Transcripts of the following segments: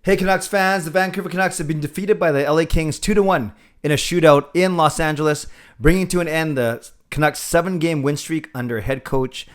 Hey Canucks fans, the Vancouver Canucks have been defeated by the LA Kings 2-1 in a shootout in Los Angeles, bringing to an end the Canucks 7-game win streak under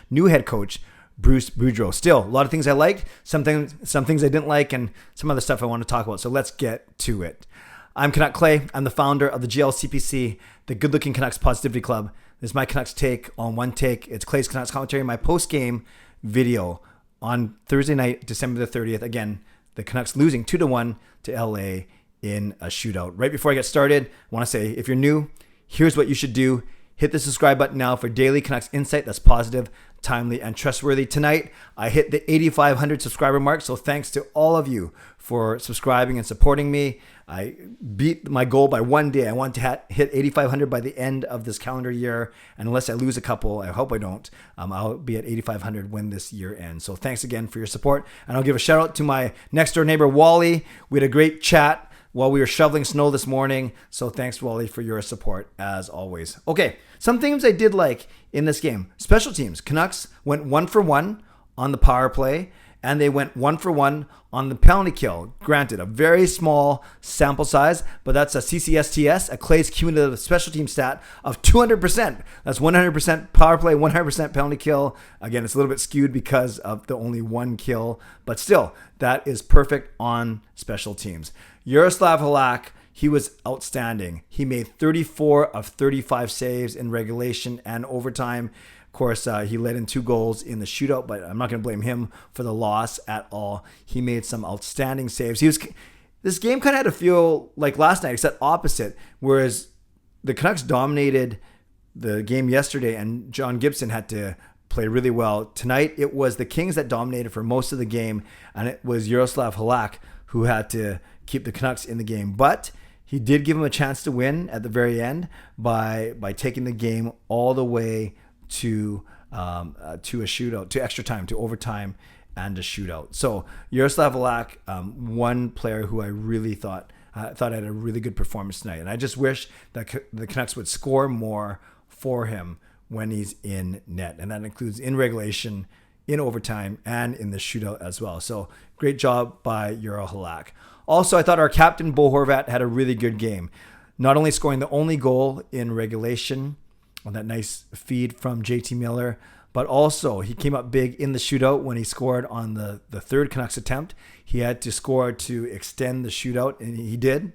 new head coach Bruce Boudreau. Still, a lot of things I liked, some things I didn't like, and some other stuff I want to talk about. So let's get to it. I'm Canuck Clay. I'm the founder of the GLCPC, the Good Looking Canucks Positivity Club. This is my Canucks take on one take. It's Clay's Canucks commentary, my post-game video on Thursday night, December the 30th. Again, the Canucks losing 2-1 to LA in a shootout. Right before I get started, I want to say, if you're new, here's what you should do. Hit the subscribe button now for daily Canucks insight that's positive, timely, and trustworthy. Tonight, I hit the 8,500 subscriber mark, so thanks to all of you for subscribing and supporting me. I beat my goal by one day. I want to hit 8,500 by the end of this calendar year, and unless I lose a couple, I hope I don't, I'll be at 8,500 when this year ends. So thanks again for your support, and I'll give a shout out to my next door neighbor, Wally. We had a great chat while we were shoveling snow this morning. So thanks, Wally, for your support as always. Okay, some things I did like in this game. Special teams. Canucks went 1 for 1 on the power play, and they went 1 for 1 on the penalty kill. Granted, a very small sample size, but that's a CCSTS, a Clay's cumulative special team stat of 200%. That's 100% power play, 100% penalty kill. Again, it's a little bit skewed because of the only one kill, but still, that is perfect on special teams. Jaroslav Halak, he was outstanding. He made 34 of 35 saves in regulation and overtime. Of course, he led in 2 goals in the shootout, but I'm not going to blame him for the loss at all. He made some outstanding saves. This game kind of had to feel like last night, except opposite, whereas the Canucks dominated the game yesterday and John Gibson had to play really well. Tonight, it was the Kings that dominated for most of the game, and it was Jaroslav Halak who had to keep the Canucks in the game. But he did give him a chance to win at the very end by taking the game all the way to a shootout, to extra time, to overtime, and a shootout. So Jaroslav Halak, one player who I really thought had a really good performance tonight, and I just wish that the Canucks would score more for him when he's in net, and that includes in regulation, in overtime, and in the shootout as well. So great job by Jaro Halak. Also, I thought our captain, Bo Horvat, had a really good game. Not only scoring the only goal in regulation on that nice feed from JT Miller, but also he came up big in the shootout when he scored on the third Canucks attempt. He had to score to extend the shootout, and he did.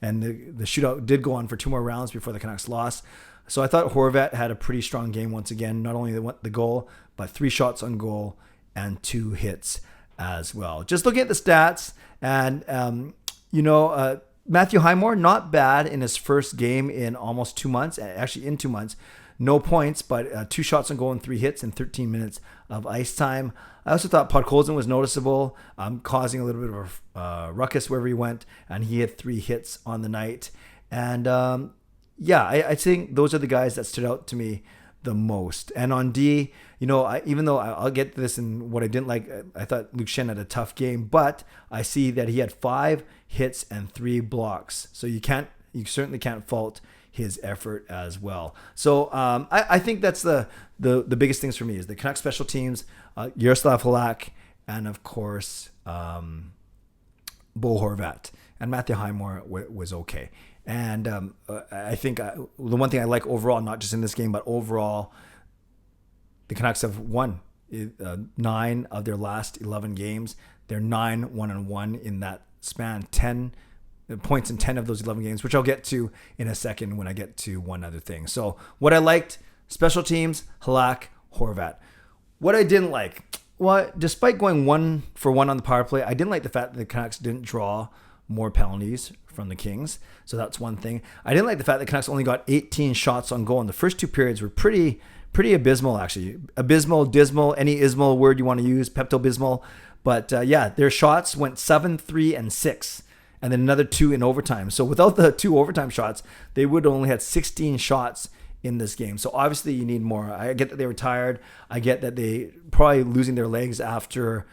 And the shootout did go on for 2 more rounds before the Canucks lost. So I thought Horvat had a pretty strong game once again. Not only the goal, but 3 shots on goal and 2 hits as well. Just looking at the stats, and Matthew Highmore, not bad in his first game in almost 2 months. Actually, in 2 months, no points, but 2 shots on goal and 3 hits in 13 minutes of ice time. I also thought Podkolzin was noticeable, causing a little bit of a ruckus wherever he went, and he had 3 hits on the night. And I think those are the guys that stood out to me the most. And on D, even though I'll get to this in what I didn't like, I thought Luke Schenn had a tough game, but I see that he had 5 hits and 3 blocks. So you certainly can't fault his effort as well. So I think that's the biggest things for me is the Canucks special teams, Jaroslav Halak, and of course Bo Horvat. And Matthew Highmore was okay. And I think the one thing I like overall, not just in this game, but overall, the Canucks have won 9 of their last 11 games. They're 9-1-1 in that span, 10 points in 10 of those 11 games, which I'll get to in a second when I get to one other thing. So what I liked, special teams, Halak, Horvat. What I didn't like, well, despite going 1 for 1 on the power play, I didn't like the fact that the Canucks didn't draw more penalties from the Kings. So that's one thing. I didn't like the fact that Canucks only got 18 shots on goal, and the first 2 periods were pretty abysmal, actually. Abysmal, dismal, any ismal word you want to use, Pepto-Bismol. But their shots went 7, 3, and 6, and then another 2 in overtime. So without the 2 overtime shots, they would have only had 16 shots in this game. So obviously you need more. I get that they were tired. I get that they probably losing their legs after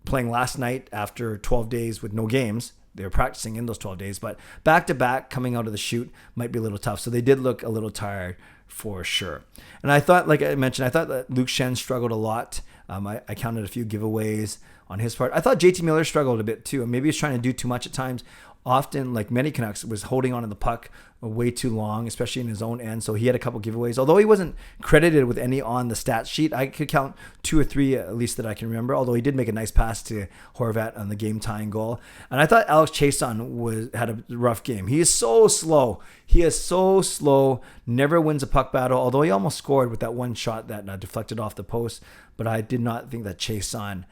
playing last night after 12 days with no games. They were practicing in those 12 days, but back-to-back coming out of the shoot might be a little tough. So they did look a little tired for sure. And I thought, like I mentioned, I thought that Luke Shen struggled a lot. I counted a few giveaways on his part. I thought JT Miller struggled a bit too. And maybe he's trying to do too much at times. Often, like many Canucks, was holding on to the puck way too long, especially in his own end. So he had a couple giveaways. Although he wasn't credited with any on the stat sheet, I could count 2 or 3 at least that I can remember. Although he did make a nice pass to Horvat on the game-tying goal. And I thought Alex Chason had a rough game. He is so slow. He is so slow. Never wins a puck battle. Although he almost scored with that one shot that deflected off the post. But I did not think that Chason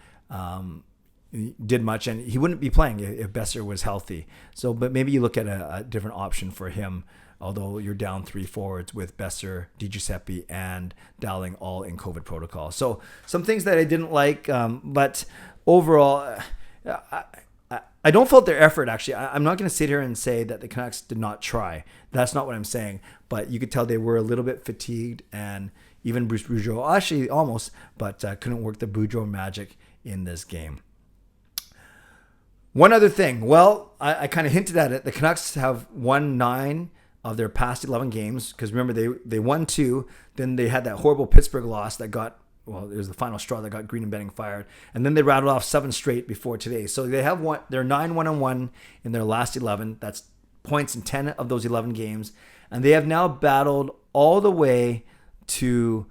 did much, and he wouldn't be playing if Besser was healthy. So, but maybe you look at a different option for him, although you're down 3 forwards with Besser, DiGiuseppe, and Dowling all in COVID protocol. So some things that I didn't like, but overall, I don't fault their effort, actually. I'm not going to sit here and say that the Canucks did not try. That's not what I'm saying, but you could tell they were a little bit fatigued, and even Bruce Boudreau, actually almost, but couldn't work the Boudreau magic in this game. One other thing. Well, I kind of hinted at it. The Canucks have won 9 of their past 11 games because remember, they won 2. Then they had that horrible Pittsburgh loss that got, well, it was the final straw that got Green and Benning fired. And then they rattled off 7 straight before today. So they have won. They're 9-1-1 in their last 11. That's points in 10 of those 11 games. And they have now battled all the way to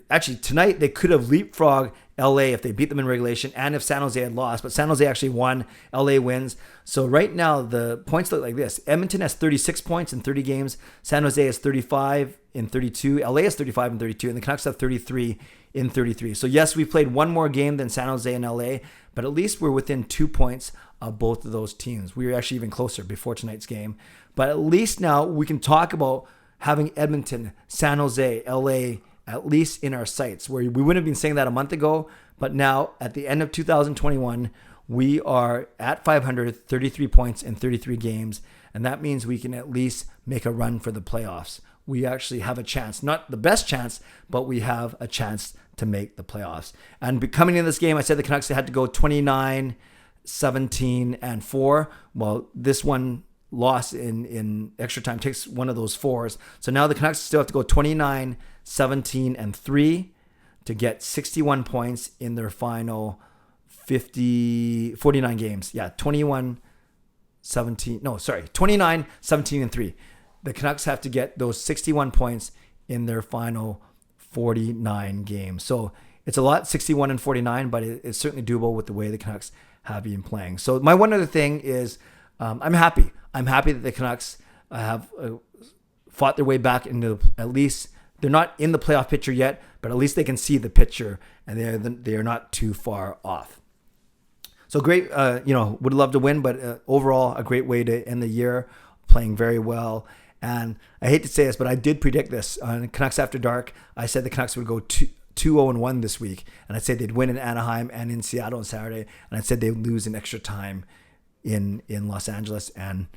actually tonight they could have leapfrogged LA if they beat them in regulation and if San Jose had lost, but San Jose actually won. LA wins. So right now the points look like this. Edmonton has 36 points in 30 games. San Jose has 35 in 32. LA has 35 in 32, and the Canucks have 33 in 33. So yes, we played one more game than San Jose and LA, but at least we're within 2 points of both of those teams. We were actually even closer before tonight's game. But at least now we can talk about having Edmonton, San Jose, LA, at least in our sights, where we wouldn't have been saying that a month ago. But now at the end of 2021, we are at 500, 33 points in 33 games. And that means we can at least make a run for the playoffs. We actually have a chance, not the best chance, but we have a chance to make the playoffs. And coming in this game, I said the Canucks had to go 29, 17, and 4. Well, this one loss in extra time takes one of those 4s. So now the Canucks still have to go 29, 17, and 3 to get 61 points in their final 49 games. Yeah, 29, 17, and 3. The Canucks have to get those 61 points in their final 49 games. So it's a lot, 61 and 49, but it's certainly doable with the way the Canucks have been playing. So my one other thing is I'm happy. I'm happy that the Canucks have fought their way back into at least, they're not in the playoff picture yet, but at least they can see the picture and they are not too far off. So great, would love to win, but overall a great way to end the year, playing very well. And I hate to say this, but I did predict this on Canucks After Dark. I said the Canucks would go 2-0-1 this week, and I said they'd win in Anaheim and in Seattle on Saturday, and I said they'd lose in extra time in Los Angeles, and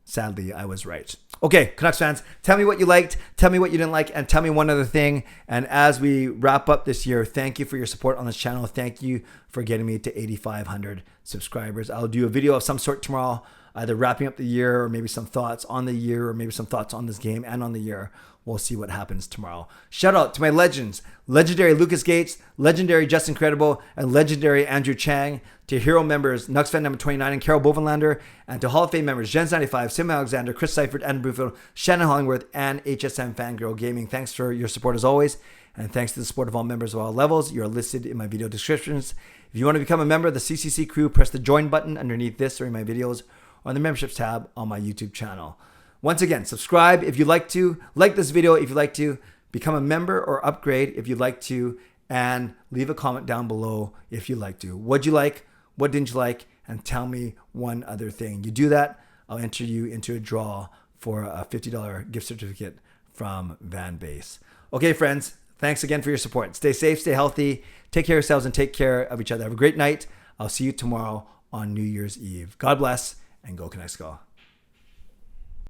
sadly, I was right. Okay, Canucks fans, tell me what you liked, tell me what you didn't like, and tell me one other thing. And as we wrap up this year, thank you for your support on this channel. Thank you for getting me to 8,500 subscribers. I'll do a video of some sort tomorrow, either wrapping up the year or maybe some thoughts on the year or maybe some thoughts on this game and on the year. We'll see what happens tomorrow. Shout out to my legends, legendary Lucas Gates, legendary Justin Credible, and legendary Andrew Chang, to hero members Nux fan number 29 and Carol Bovenlander, and to Hall of Fame members Jens95, Sim Alexander, Chris Seifert, Adam Brufeld, Shannon Hollingworth, and HSM Fangirl Gaming. Thanks for your support as always, and thanks to the support of all members of all levels. You are listed in my video descriptions. If you want to become a member of the CCC Crew, press the join button underneath this or in my videos or the memberships tab on my YouTube channel. Once again, subscribe if you'd like to, like this video if you'd like to, become a member or upgrade if you'd like to, and leave a comment down below if you'd like to. What'd you like? What didn't you like? And tell me one other thing. You do that, I'll enter you into a draw for a $50 gift certificate from Van Base. Okay, friends, thanks again for your support. Stay safe, stay healthy, take care of yourselves, and take care of each other. Have a great night. I'll see you tomorrow on New Year's Eve. God bless, and go Canucks go.